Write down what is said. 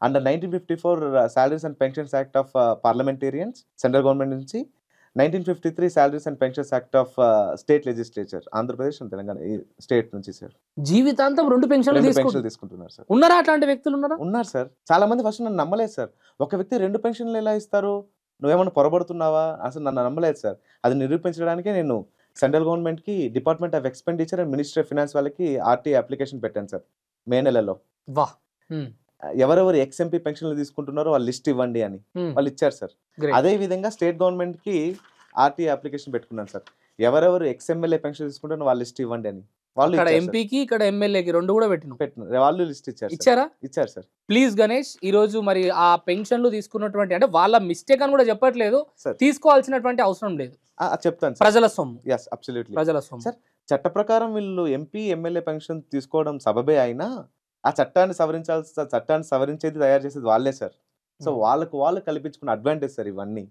Under 1954 salaries and pensions act of parliamentarians central government నుంచి, 1953 salaries and pensions act of state legislature Andhra Pradesh and Telangana ఈ state నుంచి sir. జీవితాంతం 2 పెన్షన్లు 2 తీసుకుంటున్నారు. పెన్షన్లు తీసుకుంటున్నారు సార్. ఉన్నారా అట్లాంటి వ్యక్తులు ఉన్నారా? ఉన్నారు సార్. చాలా మంది ఫస్ట్ నన్ను నమ్మలేదు సార్. ఒక వ్యక్తి 2 పెన్షన్లు ఎలా ఇస్తారు? నువ్వేమన్నా పొరబడుతున్నావా? అసలు నన్ను నమ్మలేదు సార్. అది నిరూపించడానికే నేను సెంట్రల్ గవర్నమెంట్‌కి department of expenditure and ministry of finance వాళ్ళకి ఆర్‌టీఐ అప్లికేషన్ పెట్టాను సార్ మే నెలలో. వాహ్! హ్మ్. ఎవరెవరు ఎక్స్ఎంపీ పెన్షన్లు తీసుకుంటున్నారో వాళ్ళ లిస్ట్ ఇవ్వండి అని. హ్మ్. వాళ్ళు ఇచ్చారు సార్. గ్రేట్. అదే విధంగా స్టేట్ గవర్నమెంట్‌కి ఆర్‌టీఐ అప్లికేషన్ పెట్టుకున్నాను సార్. ఎవరెవరు ఎక్స్ఎమ్మెల్యే పెన్షన్ తీసుకుంటున్నారో వాళ్ళ లిస్ట్ ఇవ్వండి అని. వాళ్ళు ఇక్కడ ఇచ్చారు సార్. ఎంపీకి, ఇక్కడ ఎమ్మెల్యేకి 2 కూడా పెట్టినాం. వాళ్ళు లిస్ట్ ఇచ్చారు సార్. ఇచ్చారా? ఇచ్చారు సార్. ప్లీజ్ గణేష్, ఈ రోజు మరి ఆ పెన్షన్లు తీసుకున్నటువంటి అంటే వాళ్ళ మిస్టేక్ అని కూడా చెప్పట్లేదు. సార్. తీసుకోవాల్సినటువంటి అవసరం లేదు. చెప్తాను సార్. ప్రజల సొమ్ము. Yes absolutely. ప్రజల సొమ్ము. సార్ చట్ట ప్రకారం వీళ్ళు ఎంపీ, ఎమ్మెల్యే పెన్షన్ తీసుకోవడం సబబే అయినా, ఆ చట్టాన్ని సవరించేది తయారు చేసేది వాళ్ళే సార్. సో వాళ్ళకి వాళ్ళు కల్పించుకున్న అడ్వాంటేజ్ సార్ ఇవన్నీ.